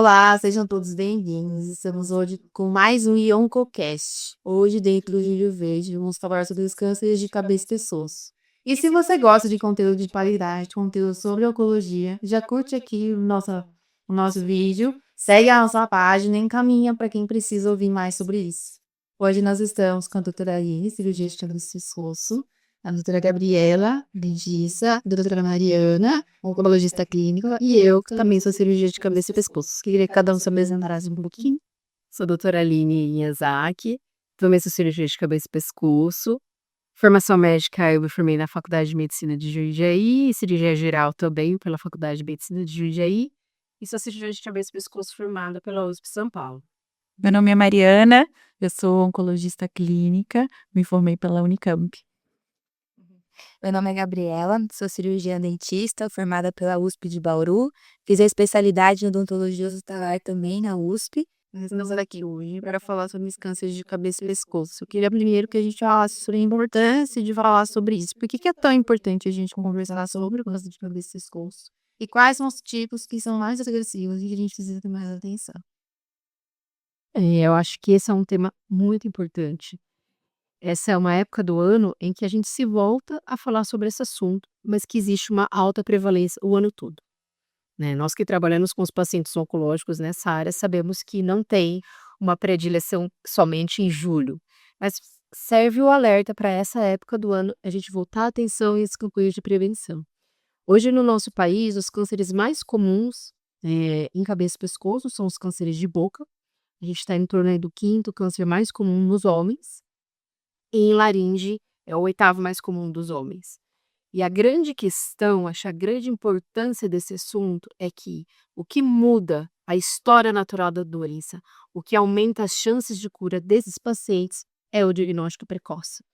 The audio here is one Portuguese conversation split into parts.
Olá, sejam todos bem-vindos. Estamos hoje com mais um IoncoCast. Hoje, dentro do Júlio Verde, vamos falar sobre os cânceres de cabeça e pescoço. E se você gosta de conteúdo de qualidade, conteúdo sobre oncologia, já curte aqui o nosso vídeo, segue a nossa página e encaminha para quem precisa ouvir mais sobre isso. Hoje nós estamos com a doutora Aline, cirurgia de cabeça e pescoço, a doutora Gabriela, dentista, a doutora Mariana, oncologista clínica, e eu, que também sou cirurgia de cabeça e pescoço. Queria que cada um se apresentasse um pouquinho. Sou doutora Aline Miyazaki, também sou cirurgia de cabeça e pescoço. Formação médica, eu me formei na Faculdade de Medicina de Jundiaí, e cirurgia geral também pela Faculdade de Medicina de Jundiaí, e sou cirurgia de cabeça e pescoço formada pela USP São Paulo. Meu nome é Mariana, eu sou oncologista clínica, me formei pela Unicamp. Meu nome é Gabriela, sou cirurgiã dentista, formada pela USP de Bauru. Fiz a especialidade em odontologia hospitalar também na USP. Nós estamos aqui hoje para falar sobre os cânceres de cabeça e pescoço. Eu queria primeiro que a gente falasse sobre a importância de falar sobre isso. Por que é tão importante a gente conversar sobre o câncer de cabeça e pescoço? E quais são os tipos que são mais agressivos e que a gente precisa ter mais atenção? Eu acho que esse é um tema muito importante. Essa é uma época do ano em que a gente se volta a falar sobre esse assunto, mas que existe uma alta prevalência o ano todo, né? Nós que trabalhamos com os pacientes oncológicos nessa área sabemos que não tem uma predileção somente em julho, mas serve o alerta para essa época do ano a gente voltar a atenção em campanhas de prevenção. Hoje no nosso país, os cânceres mais comuns em cabeça e pescoço são os cânceres de boca. A gente está em torno aí do quinto câncer mais comum nos homens, e em laringe é o oitavo mais comum dos homens. E a grande questão, acho a grande importância desse assunto é que o que muda a história natural da doença, o que aumenta as chances de cura desses pacientes é o diagnóstico precoce.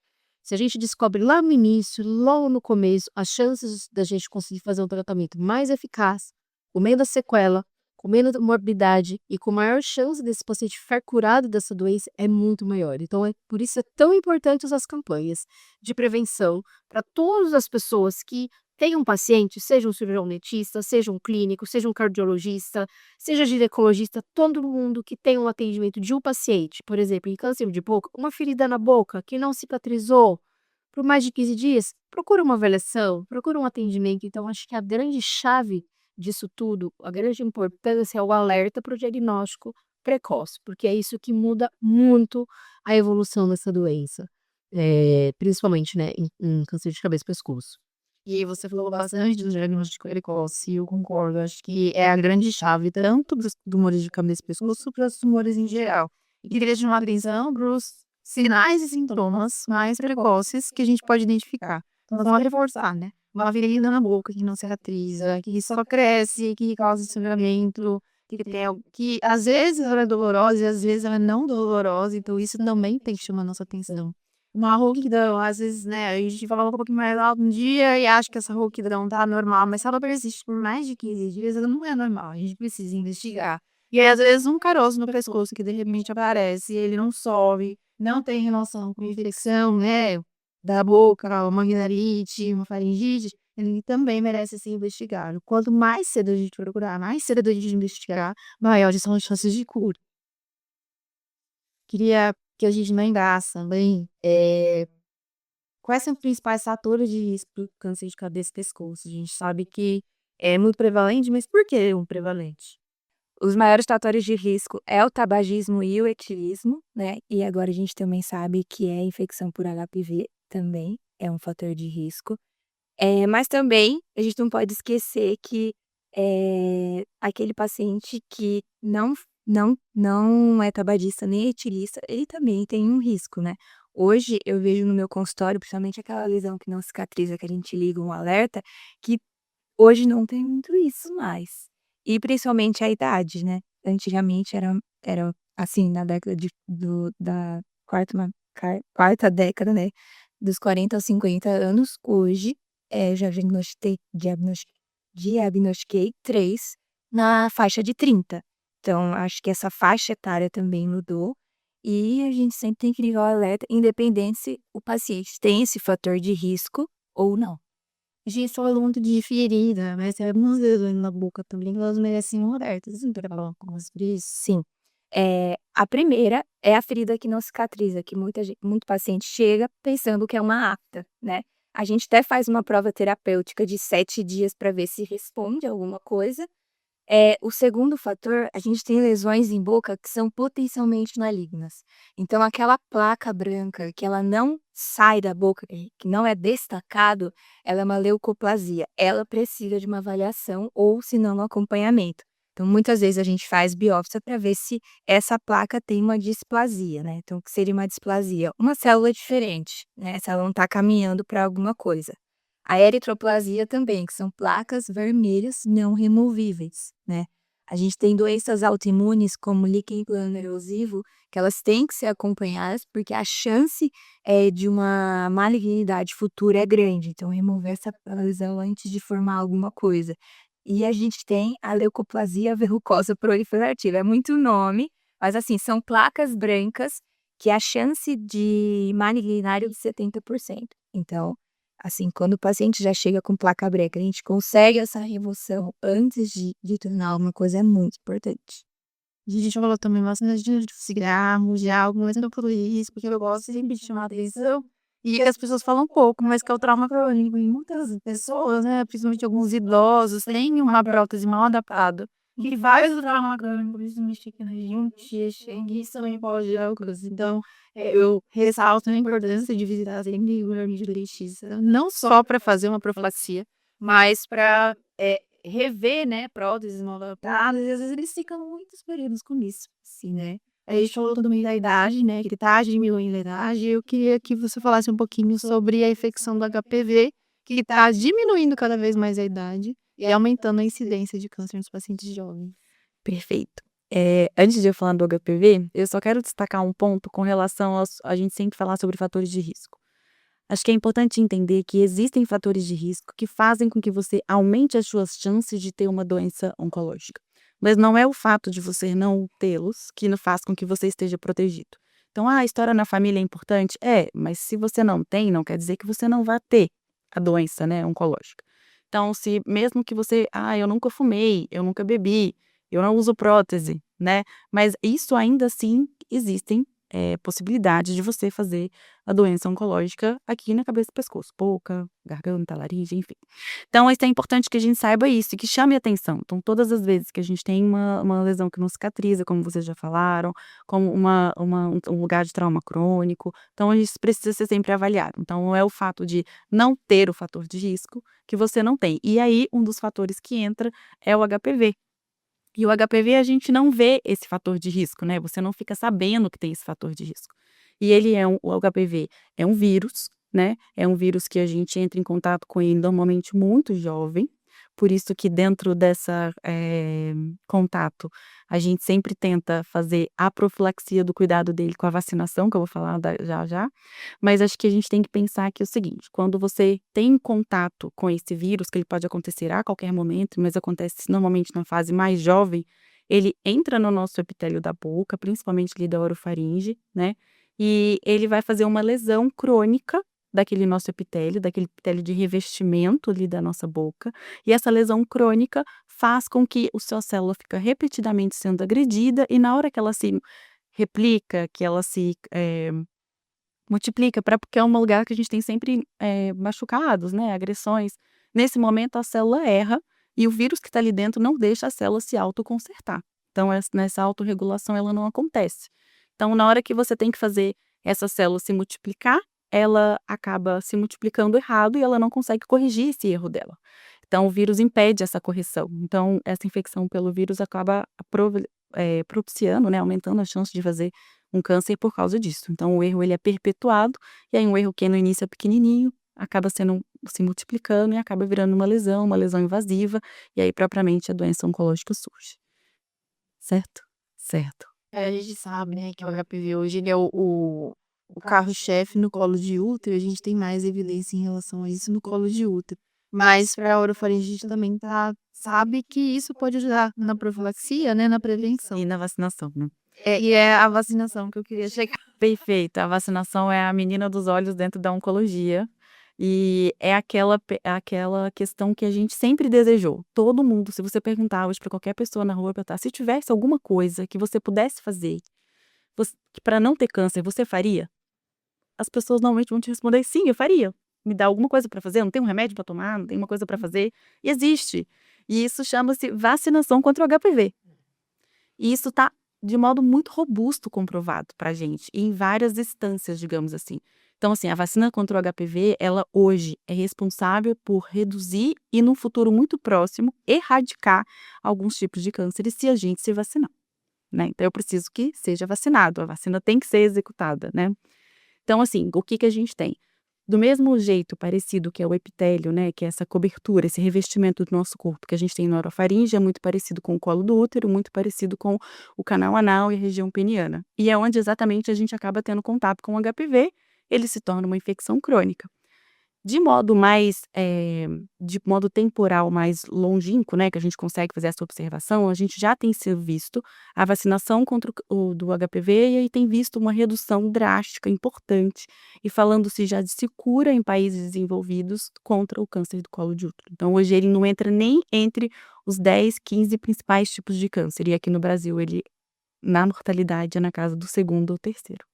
Se a gente descobre lá no início, logo no começo, as chances da gente conseguir fazer um tratamento mais eficaz, com menos sequela, com menos morbidade e com maior chance desse paciente ficar curado dessa doença é muito maior. Então, por isso é tão importante as campanhas de prevenção para todas as pessoas que têm um paciente, seja um cirurgião dentista, seja um clínico, seja um cardiologista, seja ginecologista, todo mundo que tem um atendimento de um paciente, por exemplo, em câncer de boca, uma ferida na boca que não cicatrizou por mais de 15 dias, procura uma avaliação, procura um atendimento. Então, acho que a grande chave disso tudo, a grande importância é o alerta para o diagnóstico precoce, porque é isso que muda muito a evolução dessa doença, principalmente, né, em câncer de cabeça e pescoço. E você falou bastante do diagnóstico precoce, e eu concordo. Acho que é a grande chave, tanto dos tumores de cabeça e pescoço, para os tumores em geral. E queria chamar a atenção para os sinais e sintomas mais precoces que a gente pode identificar. Então, só reforçar, né? Uma ferida na boca que não cicatriza, que só cresce, que causa sangramento, que às vezes ela é dolorosa e às vezes ela é não dolorosa. Então, isso também tem que chamar a nossa atenção. Uma rouquidão, às vezes, né, a gente fala um pouquinho mais alto um dia e acha que essa rouquidão tá normal, mas se ela persiste por mais de 15 dias, ela não é normal, a gente precisa investigar. E aí, às vezes, um caroço no pescoço que de repente aparece, ele não sobe, não tem relação com infecção, né, da boca, uma rinite, uma faringite, ele também merece ser investigado. Quanto mais cedo a gente procurar, mais cedo a gente investigar, maiores são as chances de cura. Queria que a gente lembrasse também, quais são os principais fatores de risco para o câncer de cabeça e pescoço. A gente sabe que é muito prevalente, mas por que é um prevalente? Os maiores fatores de risco é o tabagismo e o etilismo, né? E agora a gente também sabe que a infecção por HPV também é um fator de risco. Mas também a gente não pode esquecer que aquele paciente que não é tabagista nem etilista, ele também tem um risco, né? Hoje eu vejo no meu consultório, principalmente aquela lesão que não cicatriza, que a gente liga um alerta, que hoje não tem muito isso mais. E principalmente a idade, né? Antigamente era assim, na década da quarta década, né? Dos 40 aos 50 anos, hoje já diagnostiquei 3 na faixa de 30. Então, acho que essa faixa etária também mudou e a gente sempre tem que ligar o alerta, independente se o paciente tem esse fator de risco ou não. A gente falou muito de ferida, mas tem algumas lesões na boca também que elas merecem um alerta. Você não quer falar com sobre isso? Sim. A primeira é a ferida que não cicatriza, que muito paciente chega pensando que é uma afta, né. A gente até faz uma prova terapêutica de 7 dias para ver se responde alguma coisa. O segundo fator, a gente tem lesões em boca que são potencialmente malignas. Então aquela placa branca que ela não sai da boca, que não é destacado, ela é uma leucoplasia. Ela precisa de uma avaliação ou, se não, um acompanhamento. Então muitas vezes a gente faz biópsia para ver se essa placa tem uma displasia, né. Então o que seria uma displasia? Uma célula diferente, né, se ela não está caminhando para alguma coisa. A eritroplasia também, que são placas vermelhas não removíveis, né. A gente tem doenças autoimunes como líquen plano-erosivo, que elas têm que ser acompanhadas, porque a chance, de uma malignidade futura é grande, então remover essa lesão antes de formar alguma coisa. E a gente tem a leucoplasia verrucosa proliferativa, é muito nome, mas assim, são placas brancas que a chance de malignidade é de 70%. Então, assim, quando o paciente já chega com placa branca, a gente consegue essa remoção antes de tornar alguma coisa, é muito importante. A gente falou também bastante de cigarro, de álcool, mas não por isso, porque eu gosto sempre de chamar a atenção. E as pessoas falam pouco, mas que é o trauma crônico. E muitas pessoas, né, principalmente alguns idosos, têm uma prótese mal adaptada. Que faz o trauma crônico, principalmente aqui na região, e isso também pode gerar outras. Então, eu ressalto a importância de visitar sempre o dermatologista, não só para fazer uma profilaxia, mas para rever, né, próteses mal adaptadas, e às vezes eles ficam muitos períodos com isso, assim, né. A gente falou também da idade, né, que tá diminuindo a idade, eu queria que você falasse um pouquinho sobre a infecção do HPV, que tá diminuindo cada vez mais a idade e aumentando a incidência de câncer nos pacientes jovens. Perfeito. Antes de eu falar do HPV, eu só quero destacar um ponto com relação a gente sempre falar sobre fatores de risco. Acho que é importante entender que existem fatores de risco que fazem com que você aumente as suas chances de ter uma doença oncológica. Mas não é o fato de você não tê-los que não faz com que você esteja protegido. Então, a história na família é importante? É, mas se você não tem, não quer dizer que você não vai ter a doença, né, oncológica. Então, se mesmo que você, eu nunca fumei, eu nunca bebi, eu não uso prótese, né? Mas isso ainda assim existem possibilidades de você fazer a doença oncológica aqui na cabeça do pescoço, boca, garganta, laringe, enfim. Então, isso é importante que a gente saiba isso e que chame atenção. Então, todas as vezes que a gente tem uma lesão que não cicatriza, como vocês já falaram, como um lugar de trauma crônico, então isso precisa ser sempre avaliado. Então, não é o fato de não ter o fator de risco que você não tem. E aí, um dos fatores que entra é o HPV. E o HPV a gente não vê esse fator de risco, né, você não fica sabendo que tem esse fator de risco. E ele o HPV é um vírus, né, é um vírus que a gente entra em contato com ele normalmente muito jovem, por isso que dentro dessa, contato, a gente sempre tenta fazer a profilaxia do cuidado dele com a vacinação, que eu vou falar já já, mas acho que a gente tem que pensar que é o seguinte, quando você tem contato com esse vírus, que ele pode acontecer a qualquer momento, mas acontece normalmente na fase mais jovem, ele entra no nosso epitélio da boca, principalmente ali da orofaringe, né, e ele vai fazer uma lesão crônica daquele nosso epitélio, daquele epitélio de revestimento ali da nossa boca, e essa lesão crônica faz com que a sua célula fica repetidamente sendo agredida e na hora que ela se replica, que ela se, multiplica, porque é um lugar que a gente tem sempre, machucados, né, agressões. Nesse momento a célula erra e o vírus que está ali dentro não deixa a célula se autoconsertar. Então nessa autorregulação ela não acontece. Então na hora que você tem que fazer essa célula se multiplicar, ela acaba se multiplicando errado e ela não consegue corrigir esse erro dela. Então o vírus impede essa correção. Então essa infecção pelo vírus acaba propiciando, né, aumentando a chance de fazer um câncer por causa disso. Então o erro ele é perpetuado, e aí um erro que no início é pequenininho, acaba se multiplicando e acaba virando uma lesão invasiva, e aí propriamente a doença oncológica surge. Certo? Certo. A gente sabe, né, que o HPV hoje ele é o carro-chefe no colo de útero, e a gente tem mais evidência em relação a isso no colo de útero. Mas para a orofaringite também sabe que isso pode ajudar na profilaxia, né, na prevenção. E na vacinação, né? E é a vacinação que eu queria chegar. Perfeito, a vacinação é a menina dos olhos dentro da oncologia. E é aquela questão que a gente sempre desejou. Todo mundo, se você perguntar hoje para qualquer pessoa na rua, perguntar se tivesse alguma coisa que você pudesse fazer para não ter câncer, você faria? As pessoas normalmente vão te responder: sim, eu faria. Me dá alguma coisa para fazer? Não tem um remédio para tomar? Não tem uma coisa para fazer? E existe. E isso chama-se vacinação contra o HPV. E isso está de modo muito robusto comprovado para a gente, em várias instâncias, digamos assim. Então, assim, a vacina contra o HPV, ela hoje é responsável por reduzir e, num futuro muito próximo, erradicar alguns tipos de cânceres se a gente se vacinar, né? Então, eu preciso que seja vacinado, a vacina tem que ser executada, né? Então, assim, o que a gente tem? Do mesmo jeito parecido que é o epitélio, né, que é essa cobertura, esse revestimento do nosso corpo que a gente tem na orofaringe, é muito parecido com o colo do útero, muito parecido com o canal anal e a região peniana. E é onde exatamente a gente acaba tendo contato com o HPV, ele se torna uma infecção crônica. De modo temporal mais longínquo, né, que a gente consegue fazer essa observação, a gente já tem sido visto a vacinação contra do HPV e aí tem visto uma redução drástica, importante, e falando-se já de se cura em países desenvolvidos contra o câncer do colo de útero. Então, hoje ele não entra nem entre os 10, 15 principais tipos de câncer, e aqui no Brasil ele, na mortalidade, é na casa do segundo ou terceiro.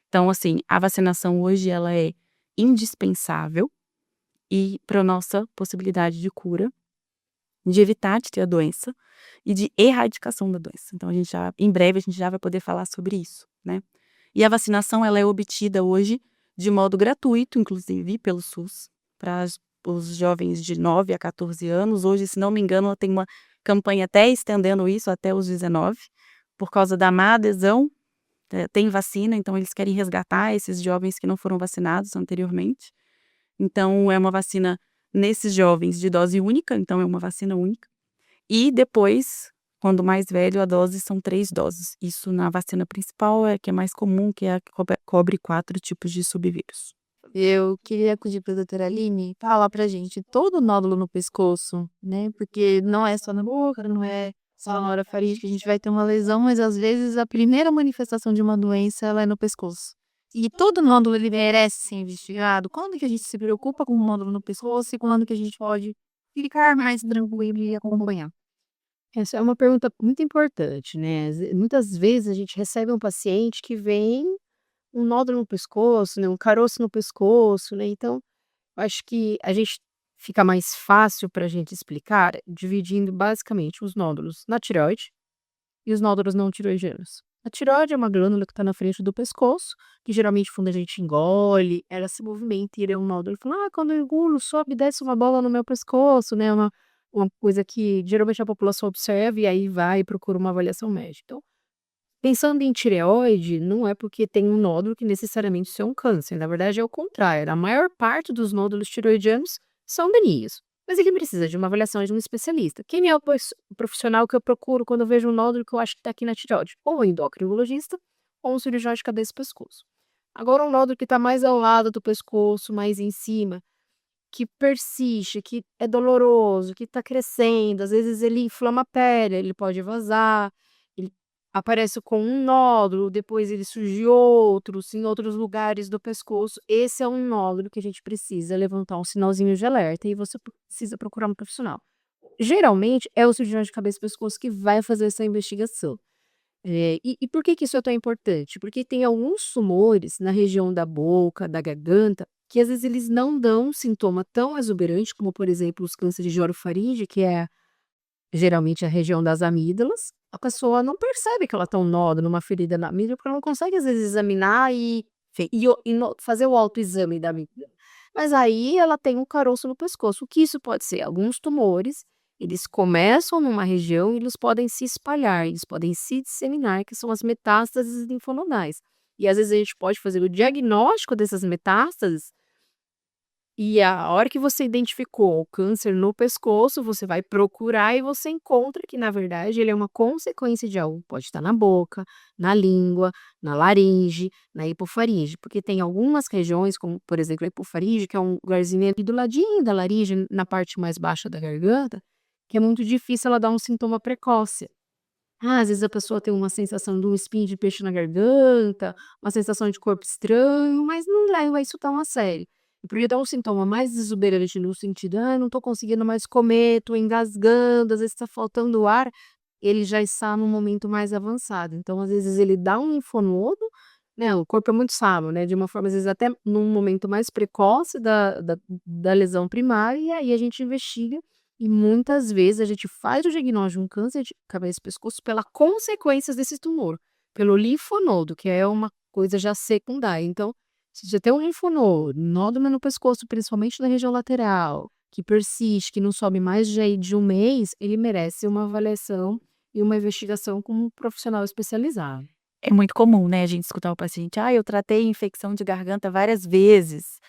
Então, assim, a vacinação hoje ela é indispensável e para nossa possibilidade de cura, de evitar de ter a doença e de erradicação da doença. Então, em breve a gente já vai poder falar sobre isso, né? E a vacinação ela é obtida hoje de modo gratuito, inclusive pelo SUS, para os jovens de 9 a 14 anos. Hoje, se não me engano, ela tem uma campanha até estendendo isso até os 19, por causa da má adesão. Tem vacina, então eles querem resgatar esses jovens que não foram vacinados anteriormente. Então, é uma vacina nesses jovens de dose única, então é uma vacina única. E depois, quando mais velho, a dose são 3 doses. Isso na vacina principal, que é mais comum, que é a que cobre 4 tipos de subvírus. Eu queria pedir para a doutora Aline falar pra gente todo nódulo no pescoço, né? Porque não é só na boca, não é só na orofaringe que a gente vai ter uma lesão, mas às vezes a primeira manifestação de uma doença ela é no pescoço. E todo nódulo ele merece ser investigado. Quando que a gente se preocupa com o nódulo no pescoço e quando que a gente pode ficar mais tranquilo e acompanhar? Essa é uma pergunta muito importante, né? Muitas vezes a gente recebe um paciente que vem um nódulo no pescoço, né? Um caroço no pescoço, né? Então, eu acho que a gente fica mais fácil para a gente explicar dividindo basicamente os nódulos na tireoide e os nódulos não tiroidianos. A tireoide é uma glândula que está na frente do pescoço, que geralmente quando a gente engole, ela se movimenta e ele é um nódulo. Fala, quando eu engulo, sobe e desce uma bola no meu pescoço, né? Uma coisa que geralmente a população observa e aí vai e procura uma avaliação médica. Então, pensando em tireoide, não é porque tem um nódulo que necessariamente isso é um câncer. Na verdade, é o contrário. A maior parte dos nódulos tireoidianos são benignos. Mas ele precisa de uma avaliação de um especialista. Quem é o profissional que eu procuro quando eu vejo um nódulo que eu acho que está aqui na tireoide? Ou um endocrinologista, ou um cirurgião de cabeça e pescoço. Agora, um nódulo que está mais ao lado do pescoço, mais em cima, que persiste, que é doloroso, que está crescendo, às vezes ele inflama a pele, ele pode vazar, ele aparece com um nódulo, depois ele surge outros em outros lugares do pescoço. Esse é um nódulo que a gente precisa levantar um sinalzinho de alerta e você precisa procurar um profissional. Geralmente é o cirurgião de cabeça e pescoço que vai fazer essa investigação. E por que que isso é tão importante? Porque tem alguns tumores na região da boca, da garganta, que às vezes eles não dão um sintoma tão exuberante, como por exemplo os cânceres de orofaringe, que é geralmente a região das amígdalas. A pessoa não percebe que ela tem um nódulo, uma ferida na amígdala, porque ela não consegue às vezes examinar e fazer o autoexame da amígdala. Mas aí ela tem um caroço no pescoço. O que isso pode ser? Alguns tumores, eles começam numa região e eles podem se espalhar, eles podem se disseminar, que são as metástases linfonodais. E às vezes a gente pode fazer o diagnóstico dessas metástases e a hora que você identificou o câncer no pescoço, você vai procurar e você encontra que, na verdade, ele é uma consequência de algo. Pode estar na boca, na língua, na laringe, na hipofaringe. Porque tem algumas regiões, como, por exemplo, a hipofaringe, que é um lugarzinho ali do ladinho da laringe, na parte mais baixa da garganta, que é muito difícil ela dar um sintoma precoce. Às vezes a pessoa tem uma sensação de um espinho de peixe na garganta, uma sensação de corpo estranho, mas não leva isso tão a sério. Porque dá um sintoma mais exuberante no sentido, não tô conseguindo mais comer, tô engasgando, às vezes tá faltando ar, ele já está num momento mais avançado. Então, às vezes, ele dá um linfonodo, né? O corpo é muito sábio, né? De uma forma, às vezes, até num momento mais precoce da lesão primária, e aí a gente investiga. E muitas vezes a gente faz o diagnóstico de um câncer de cabeça e pescoço pelas consequências desse tumor, pelo linfonodo, que é uma coisa já secundária. Então, se você tem um linfonodo, nódulo no pescoço, principalmente na região lateral, que persiste, que não sobe mais de um mês, ele merece uma avaliação e uma investigação com um profissional especializado. É muito comum, né, a gente escutar o paciente: "Ah, eu tratei infecção de garganta várias vezes.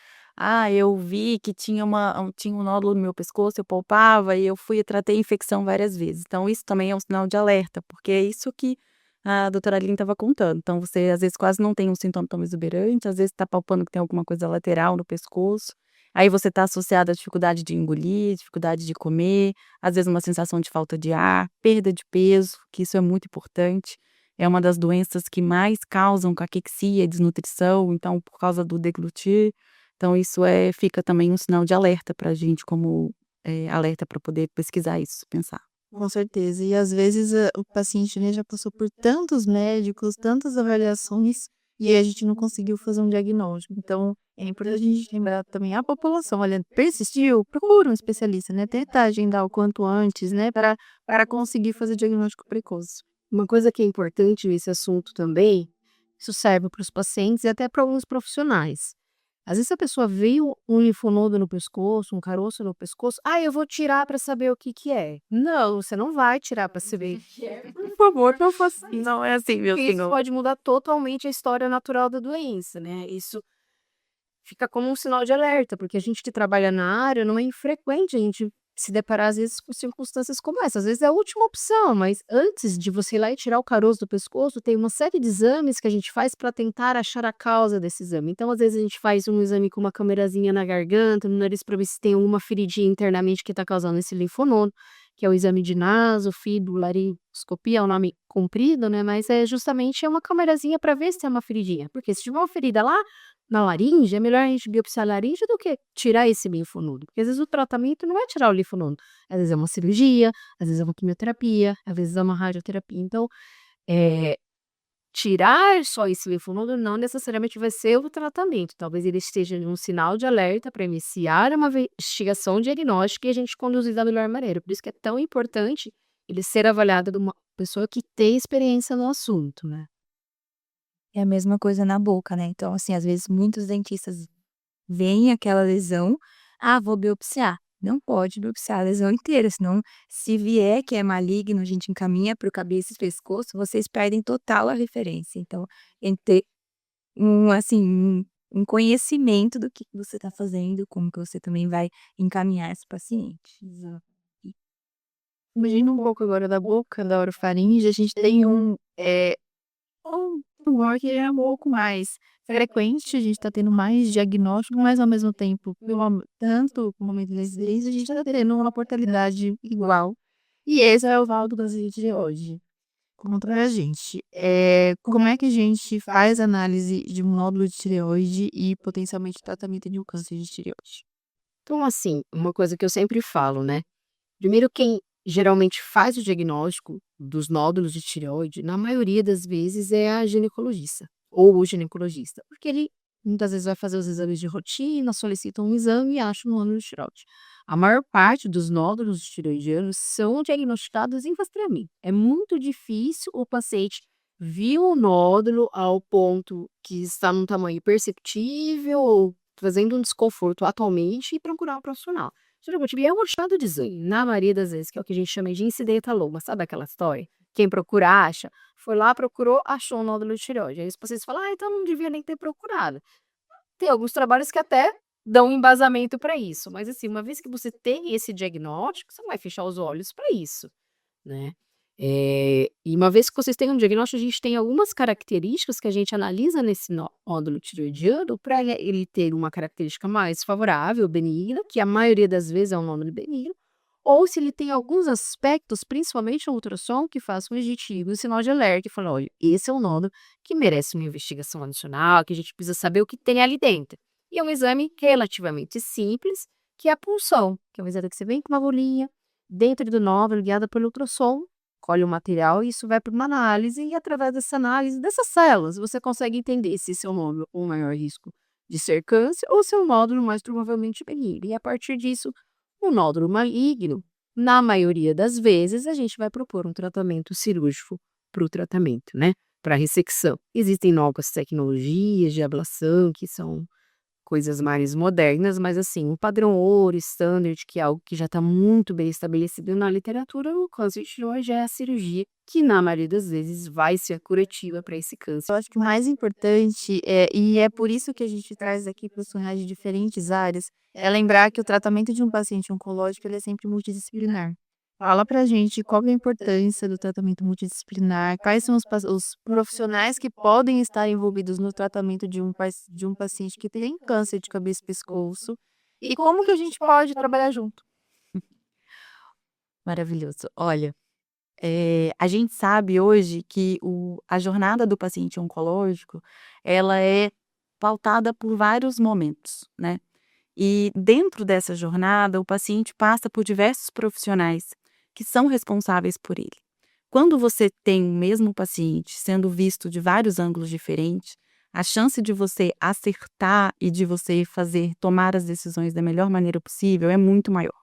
Ah, eu vi que tinha um nódulo no meu pescoço, eu palpava e eu fui e tratei infecção várias vezes". Então isso também é um sinal de alerta, porque é isso que a doutora Aline estava contando. Então você, às vezes, quase não tem um sintoma tão exuberante, às vezes está palpando que tem alguma coisa lateral no pescoço, aí você está associado à dificuldade de engolir, dificuldade de comer, às vezes uma sensação de falta de ar, perda de peso, que isso é muito importante. É uma das doenças que mais causam caquexia e desnutrição, então por causa do deglutir. Então isso fica também um sinal de alerta pra gente como, alerta para poder pesquisar isso, pensar. Com certeza. E às vezes o paciente, né, já passou por tantos médicos, tantas avaliações, e a gente não conseguiu fazer um diagnóstico. Então, é importante a gente lembrar também a população, olha, persistiu, procura um especialista, né? Tentar agendar o quanto antes, né, para conseguir fazer diagnóstico precoce. Uma coisa que é importante nesse assunto também, isso serve para os pacientes e até para alguns profissionais. Às vezes a pessoa veio um linfonodo no pescoço, um caroço no pescoço, eu vou tirar para saber o que que é. Não, você não vai tirar para saber o que é. Por favor, não faça isso. Não é assim, meu Porque isso senhor. pode mudar totalmente a história natural da doença, né? Isso fica como um sinal de alerta, porque a gente que trabalha na área não é infrequente a gente se deparar às vezes com circunstâncias como essa. Às vezes é a última opção, mas antes de você ir lá e tirar o caroço do pescoço, tem uma série de exames que a gente faz para tentar achar a causa desse exame. Então, às vezes a gente faz um exame com uma câmerazinha na garganta, no nariz, para ver se tem alguma feridinha internamente que está causando esse linfonodo, que é o exame de nasofibularingoscopia, é um nome comprido, né? Mas é justamente uma câmerazinha para ver se tem uma feridinha. Porque se tiver uma ferida lá na laringe, é melhor a gente biopsiar a laringe do que tirar esse linfonodo, porque às vezes o tratamento não é tirar o linfonodo, às vezes é uma cirurgia, às vezes é uma quimioterapia, às vezes é uma radioterapia. Então, tirar só esse linfonodo não necessariamente vai ser o tratamento, talvez ele esteja em um sinal de alerta para iniciar uma investigação diagnóstica e a gente conduzir da melhor maneira. Por isso que é tão importante ele ser avaliado de uma pessoa que tem experiência no assunto, né? É a mesma coisa na boca, né. Então, assim, às vezes muitos dentistas veem aquela lesão: "Ah, vou biopsiar". Não pode biopsiar a lesão inteira, senão se vier que é maligno, a gente encaminha para o cabeça e pescoço, vocês perdem total a referência. Então, tem que ter assim, um conhecimento do que você está fazendo, como que você também vai encaminhar esse paciente. Exato. Fugindo um pouco agora da boca, da orofaringe, a gente tem um tumor que é um pouco mais frequente, a gente está tendo mais diagnóstico, mas ao mesmo tempo, tanto com o momento da incidência, a gente está tendo uma mortalidade igual. E esse é o valdo das de hoje contra a gente. Como é que a gente faz análise de um nódulo de tireoide e potencialmente tratamento de um câncer de tireoide? Então, assim, uma coisa que eu sempre falo, né? Primeiro, quem geralmente faz o diagnóstico dos nódulos de tireoide, na maioria das vezes, é a ginecologista ou o ginecologista, porque ele muitas vezes vai fazer os exames de rotina, solicita um exame e acha um nódulo de tireoide. A maior parte dos nódulos tireoidianos são diagnosticados em rastreamento. É muito difícil o paciente ver o nódulo ao ponto que está num tamanho perceptível ou trazendo um desconforto atualmente e procurar um profissional. Geralmente é um achado de exame, na maioria das vezes, que é o que a gente chama de incidentaloma, sabe aquela história? Quem procura acha, foi lá, procurou, achou um nódulo de tireoide. Aí os pacientes falam, então não devia nem ter procurado. Tem alguns trabalhos que até dão embasamento para isso, mas assim, uma vez que você tem esse diagnóstico, você não vai fechar os olhos para isso, né? E uma vez que vocês têm um diagnóstico, a gente tem algumas características que a gente analisa nesse nódulo tireoidiano para ele ter uma característica mais favorável, benigna, que a maioria das vezes é um nódulo benigno, ou se ele tem alguns aspectos, principalmente no ultrassom, que façam a gente ligar o sinal de alerta e falar, olha, esse é um nódulo que merece uma investigação adicional, que a gente precisa saber o que tem ali dentro. E é um exame relativamente simples, que é a punção, que é um exame que você vem com uma agulhinha dentro do nódulo, guiada pelo ultrassom, colhe o material e isso vai para uma análise, e através dessa análise dessas células, você consegue entender se esse é um nódulo com maior risco de ser câncer ou se é um nódulo mais provavelmente benigno. E a partir disso, o nódulo maligno, na maioria das vezes, a gente vai propor um tratamento cirúrgico para o tratamento, né? Para ressecção. Existem novas tecnologias de ablação que são coisas mais modernas, mas assim, o padrão ouro, standard, que é algo que já está muito bem estabelecido na literatura, o câncer de tireoide é a cirurgia que, na maioria das vezes, vai ser curativa para esse câncer. Eu acho que o mais importante, e é por isso que a gente traz aqui profissionais de diferentes áreas, é lembrar que o tratamento de um paciente oncológico ele é sempre multidisciplinar. Fala pra gente qual é a importância do tratamento multidisciplinar, quais são os profissionais que podem estar envolvidos no tratamento de um paciente que tem câncer de cabeça e pescoço, e como que a gente pode trabalhar junto. Maravilhoso. Olha, a gente sabe hoje que a jornada do paciente oncológico, ela é pautada por vários momentos, né? E dentro dessa jornada, o paciente passa por diversos profissionais que são responsáveis por ele. Quando você tem o mesmo paciente sendo visto de vários ângulos diferentes, a chance de você acertar e de você tomar as decisões da melhor maneira possível é muito maior.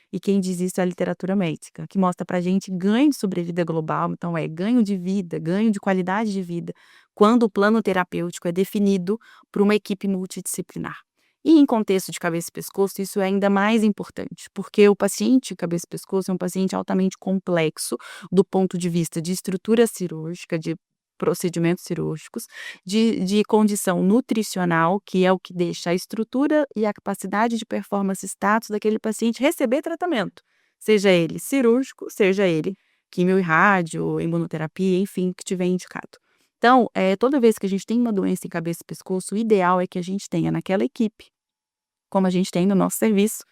E quem diz isso é a literatura médica, que mostra pra gente ganho de sobrevida global, então é ganho de vida, ganho de qualidade de vida, quando o plano terapêutico é definido por uma equipe multidisciplinar. E em contexto de cabeça e pescoço, isso é ainda mais importante, porque o paciente cabeça e pescoço é um paciente altamente complexo do ponto de vista de estrutura cirúrgica, de procedimentos cirúrgicos, de condição nutricional, que é o que deixa a estrutura e a capacidade de performance status daquele paciente receber tratamento, seja ele cirúrgico, seja ele quimio e rádio, imunoterapia, enfim, que tiver indicado. Então, toda vez que a gente tem uma doença em cabeça e pescoço, o ideal é que a gente tenha naquela equipe, como a gente tem no nosso serviço,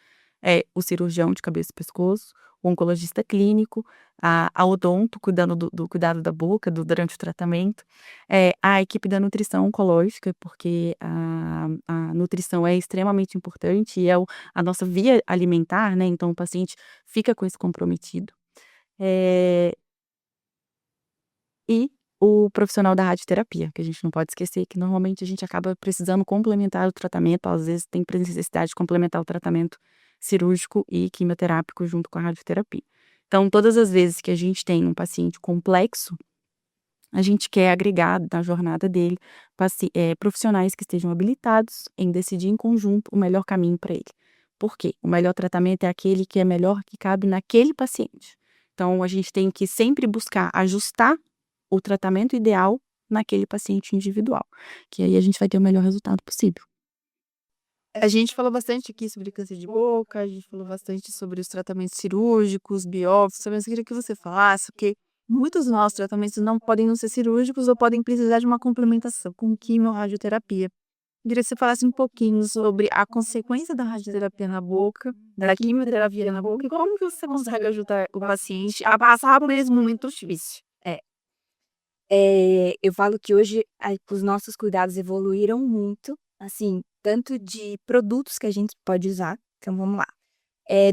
o cirurgião de cabeça e pescoço, o oncologista clínico, a odonto cuidando do cuidado da boca durante o tratamento, a equipe da nutrição oncológica, porque a nutrição é extremamente importante e é a nossa via alimentar, né, então o paciente fica com isso comprometido. Eh, e o profissional da radioterapia, que a gente não pode esquecer que normalmente a gente acaba precisando complementar o tratamento, às vezes tem necessidade de complementar o tratamento cirúrgico e quimioterápico junto com a radioterapia. Então, todas as vezes que a gente tem um paciente complexo, a gente quer agregar na jornada dele profissionais que estejam habilitados em decidir em conjunto o melhor caminho para ele. Por quê? O melhor tratamento é aquele que é melhor que cabe naquele paciente. Então, a gente tem que sempre buscar ajustar o tratamento ideal naquele paciente individual, que aí a gente vai ter o melhor resultado possível. A gente falou bastante aqui sobre câncer de boca, a gente falou bastante sobre os tratamentos cirúrgicos, biópsias, mas eu queria que você falasse, porque muitos dos nossos tratamentos não podem não ser cirúrgicos ou podem precisar de uma complementação com quimio ou radioterapia. Eu queria que você falasse um pouquinho sobre a consequência da radioterapia na boca, da quimioterapia na boca, e como que você consegue ajudar o paciente a passar por esse momento difícil. Eu falo que hoje os nossos cuidados evoluíram muito, assim, tanto de produtos que a gente pode usar. Então vamos lá.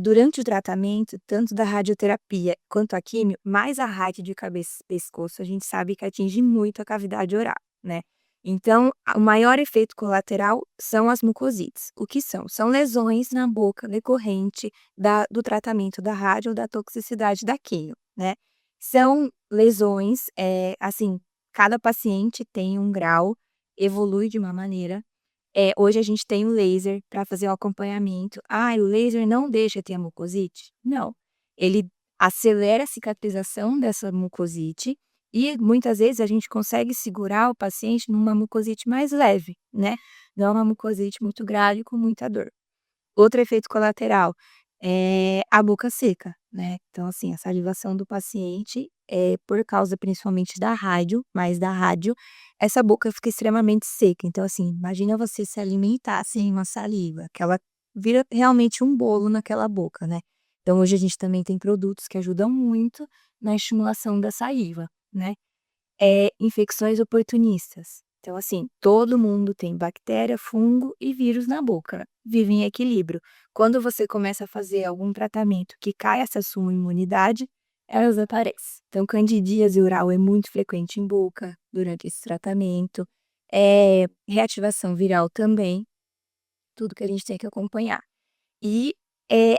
Durante o tratamento, tanto da radioterapia quanto a químio, mais a rádio de cabeça e pescoço, a gente sabe que atinge muito a cavidade oral, né? Então, o maior efeito colateral são as mucosites. O que são? São lesões na boca decorrente do tratamento da rádio ou da toxicidade da químio, né? São lesões, assim, cada paciente tem um grau, evolui de uma maneira. Hoje a gente tem o laser para fazer o acompanhamento. O laser não deixa ter a mucosite? Não. Ele acelera a cicatrização dessa mucosite e muitas vezes a gente consegue segurar o paciente numa mucosite mais leve, né? Não uma mucosite muito grave com muita dor. Outro efeito colateral é a boca seca, né? Então, assim, a salivação do paciente é por causa principalmente da rádio, mas da rádio, essa boca fica extremamente seca. Então, assim, imagina você se alimentar sem uma saliva, que ela vira realmente um bolo naquela boca, né? Então, hoje a gente também tem produtos que ajudam muito na estimulação da saliva, né? Infecções oportunistas. Então, assim, todo mundo tem bactéria, fungo e vírus na boca, vive em equilíbrio. Quando você começa a fazer algum tratamento que cai essa sua imunidade, elas aparecem. Então, candidíase oral é muito frequente em boca durante esse tratamento. Reativação viral também, tudo que a gente tem que acompanhar. E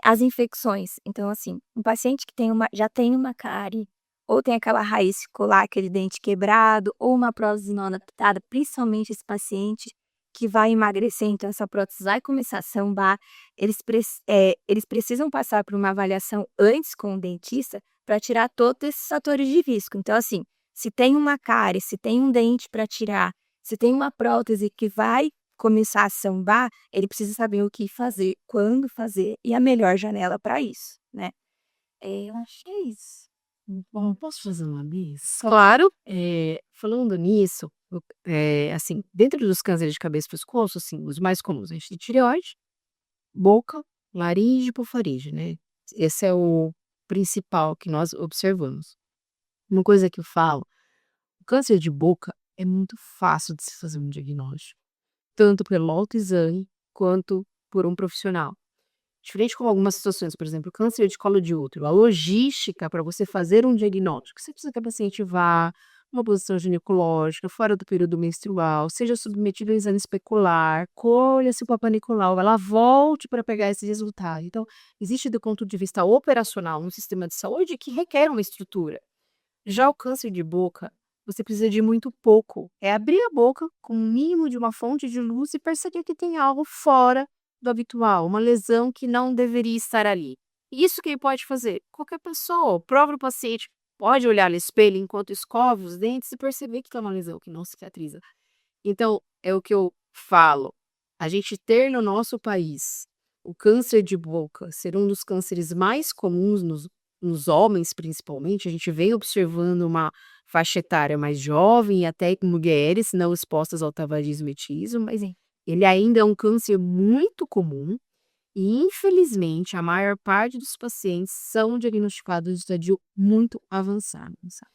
as infecções. Então, assim, um paciente que já tem uma cárie, ou tem aquela raiz ficular, aquele dente quebrado, ou uma prótese não adaptada, principalmente esse paciente que vai emagrecer, então essa prótese vai começar a sambar, eles precisam passar por uma avaliação antes com o dentista para tirar todos esses fatores de risco. Então, assim, se tem uma cárie, se tem um dente para tirar, se tem uma prótese que vai começar a sambar, ele precisa saber o que fazer, quando fazer e a melhor janela para isso, né. Eu acho que é isso. Bom, posso fazer uma miss? Claro. Falando nisso, assim, dentro dos cânceres de cabeça e pescoço, assim, os mais comuns, a gente tem tireoide, boca, laringe e hipofaringe, né? Esse é o principal que nós observamos. Uma coisa que eu falo, o câncer de boca é muito fácil de se fazer um diagnóstico, tanto pelo autoexame quanto por um profissional. Diferente com algumas situações, por exemplo, câncer de colo de útero, a logística para você fazer um diagnóstico, você precisa que a paciente vá numa posição ginecológica, fora do período menstrual, seja submetida a exame especular, colha-se o Papa Nicolau, ela volte para pegar esse resultado. Então, existe do ponto de vista operacional um sistema de saúde que requer uma estrutura. Já o câncer de boca, você precisa de muito pouco. É abrir a boca com o mínimo de uma fonte de luz e perceber que tem algo fora do habitual, uma lesão que não deveria estar ali. Isso quem pode fazer? Qualquer pessoa. O próprio paciente pode olhar no espelho enquanto escova os dentes e perceber que tem uma lesão que não cicatriza. Então, é o que eu falo. A gente ter no nosso país o câncer de boca ser um dos cânceres mais comuns nos homens, principalmente, a gente vem observando uma faixa etária mais jovem e até mulheres não expostas ao tabagismo e etismo, mas ele ainda é um câncer muito comum e, infelizmente, a maior parte dos pacientes são diagnosticados em estadio muito avançado, sabe?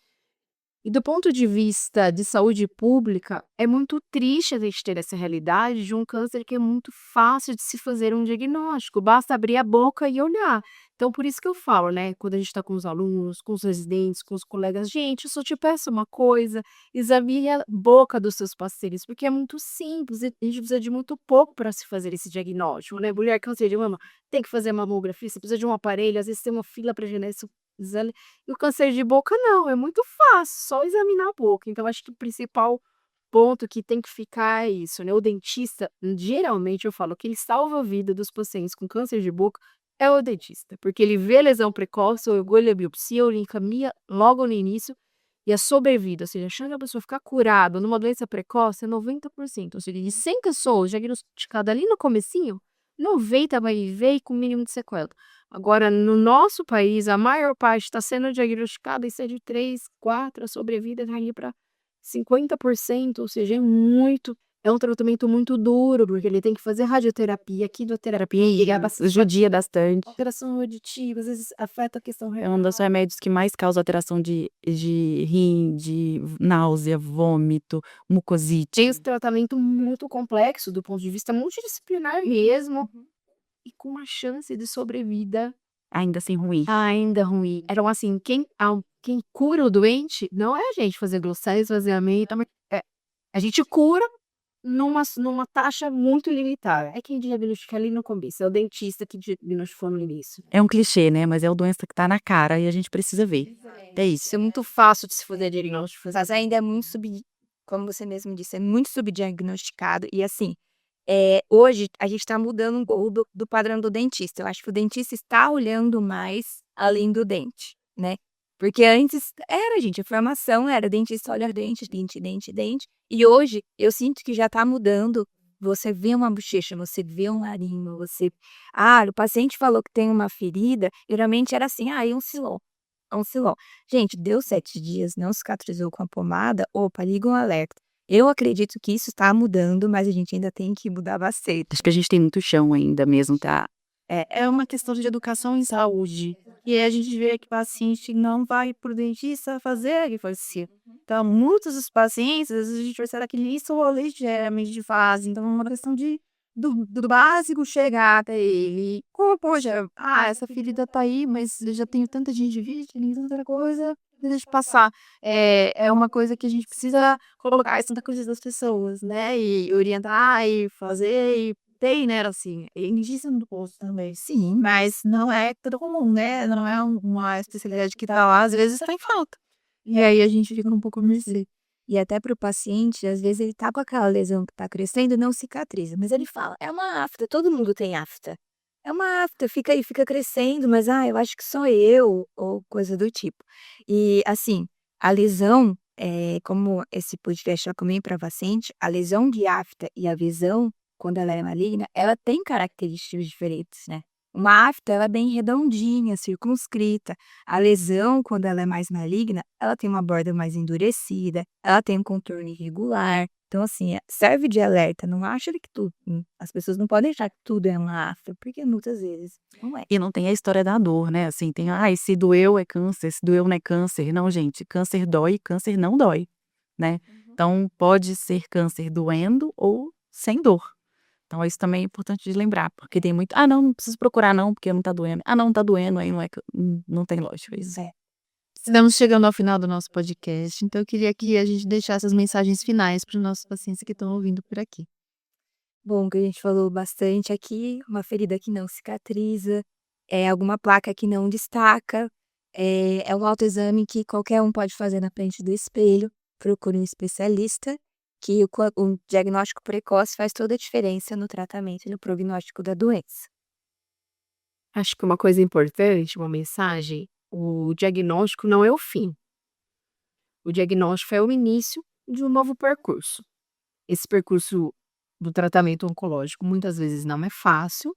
E do ponto de vista de saúde pública, é muito triste a gente ter essa realidade de um câncer que é muito fácil de se fazer um diagnóstico, basta abrir a boca e olhar. Então, por isso que eu falo, né, quando a gente está com os alunos, com os residentes, com os colegas, gente, eu só te peço uma coisa, examine a boca dos seus pacientes, porque é muito simples e a gente precisa de muito pouco para se fazer esse diagnóstico, né? Mulher câncer de mama tem que fazer mamografia, você precisa de um aparelho, às vezes tem uma fila para genético. E o câncer de boca não, é muito fácil, só examinar a boca. Então, acho que o principal ponto que tem que ficar é isso, né? O dentista, geralmente eu falo que ele salva a vida dos pacientes com câncer de boca é o dentista, porque ele vê a lesão precoce, ou olha a biopsia, ou ele encaminha logo no início, e a sobrevida, ou seja, a chance da pessoa ficar curada numa doença precoce é 90%. Ou seja, de 100 pessoas diagnosticadas ali no comecinho, 90 vai viver e com o mínimo de sequela. Agora, no nosso país, a maior parte está sendo diagnosticada em sede 3, 4, a sobrevida está ali para 50%, ou seja, é um tratamento muito duro, porque ele tem que fazer radioterapia, quimioterapia, Judia bastante. alteração auditiva, às vezes afeta a questão É renal. um dos remédios que mais causa alteração de rim, de náusea, vômito, Tem mucosite. esse tratamento muito complexo do ponto de vista multidisciplinar mesmo, e com uma chance de sobrevida Ainda assim ruim. ainda ruim. Então, assim, quem cura o doente não é a gente fazer glossário, esvaziamento, mas a gente cura numa taxa muito limitada. É quem diagnostica ali no começo, é o dentista que diagnosticou no início. É um clichê, né, mas é uma doença que tá na cara e a gente precisa ver. É isso. Isso é muito fácil de se fazer diagnóstico. Mas ainda é muito como você mesmo disse, é muito subdiagnosticado e assim, hoje a gente está mudando um pouco do padrão do dentista. Eu acho que o dentista está olhando mais além do dente, né? Porque antes era, gente, a formação era dentista olha dente, dente, dente, dente. E hoje eu sinto que já está mudando. Você vê uma bochecha, você vê um larinho, o paciente falou que tem uma ferida, geralmente era assim, é um siló. É um siló. Gente, deu 7 dias, não cicatrizou com a pomada, opa, liga um alerta. Eu acredito que isso está mudando, mas a gente ainda tem que mudar bastante. Acho que a gente tem muito chão ainda mesmo, tá? É uma questão de educação em saúde. E a gente vê que o paciente não vai para o dentista fazer a rifacia. Então, muitos dos pacientes, às vezes a gente percebe que isso ou ligeiramente fazem. Então, é uma questão do básico chegar até ele. Como, poxa, essa ferida tá aí, mas eu já tenho tanta gengivite, tem tanta coisa, deixa eu passar. É uma coisa que a gente precisa colocar isso na cabeça das pessoas, né? E orientar, e fazer, e tem, né, assim, indígena do posto também, sim, mas não é tudo comum, né? Não é uma especialidade que tá lá, às vezes tá em falta. E aí a gente fica um pouco à mercê. E até para o paciente, às vezes ele tá com aquela lesão que tá crescendo e não cicatriza, mas ele fala: "É uma afta, todo mundo tem afta. É uma afta, fica aí, fica crescendo, mas eu acho que sou eu", ou coisa do tipo. E assim, a lesão, como esse podcast é também para paciente, a lesão de afta e a visão, quando ela é maligna, ela tem características diferentes, né. Uma afta, ela é bem redondinha, circunscrita. A lesão, quando ela é mais maligna, ela tem uma borda mais endurecida, ela tem um contorno irregular. Então, assim, serve de alerta. Não acha que tudo. As pessoas não podem achar que tudo é uma afta, porque muitas vezes não é. E não tem a história da dor, né, assim, tem: "Ai, se doeu é câncer, se doeu não é câncer". Não, gente, câncer dói, câncer não dói, né. Então pode ser câncer doendo ou sem dor. Então isso também é importante de lembrar, porque tem muito: "Ah, não preciso procurar não, porque não tá doendo". "Ah, não tá doendo, aí não é não tem lógica isso". É. Estamos chegando ao final do nosso podcast, então eu queria que a gente deixasse as mensagens finais para os nossos pacientes que estão ouvindo por aqui. Bom, que a gente falou bastante aqui, uma ferida que não cicatriza, alguma placa que não destaca, é um autoexame que qualquer um pode fazer na frente do espelho. Procure um especialista, que o diagnóstico precoce faz toda a diferença no tratamento e no prognóstico da doença. Acho que uma coisa importante, uma mensagem, o diagnóstico não é o fim. O diagnóstico é o início de um novo percurso. Esse percurso do tratamento oncológico muitas vezes não é fácil,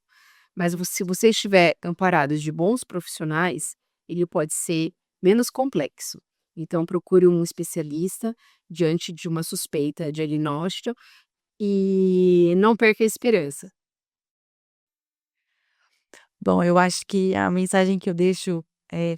mas se você estiver amparado de bons profissionais, ele pode ser menos complexo. Então, procure um especialista diante de uma suspeita diagnóstica e não perca a esperança. Bom, eu acho que a mensagem que eu deixo,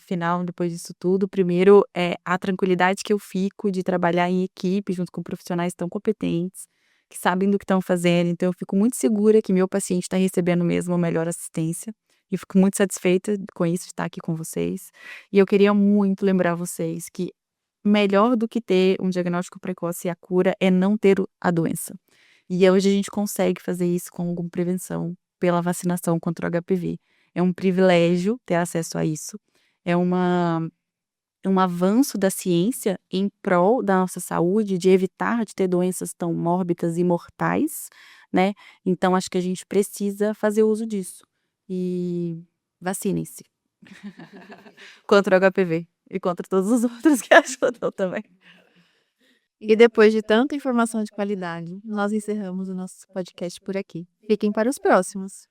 final depois disso tudo, primeiro é a tranquilidade que eu fico de trabalhar em equipe junto com profissionais tão competentes, que sabem do que estão fazendo, então eu fico muito segura que meu paciente está recebendo mesmo a melhor assistência, e fico muito satisfeita com isso, de estar aqui com vocês. E eu queria muito lembrar vocês que melhor do que ter um diagnóstico precoce e a cura é não ter a doença. E hoje a gente consegue fazer isso com alguma prevenção pela vacinação contra o HPV. É um privilégio ter acesso a isso. É um avanço da ciência em prol da nossa saúde, de evitar de ter doenças tão mórbidas e mortais, né. Então acho que a gente precisa fazer uso disso. E vacinem-se contra o HPV e contra todos os outros que ajudam também. E depois de tanta informação de qualidade, nós encerramos o nosso podcast por aqui. Fiquem para os próximos.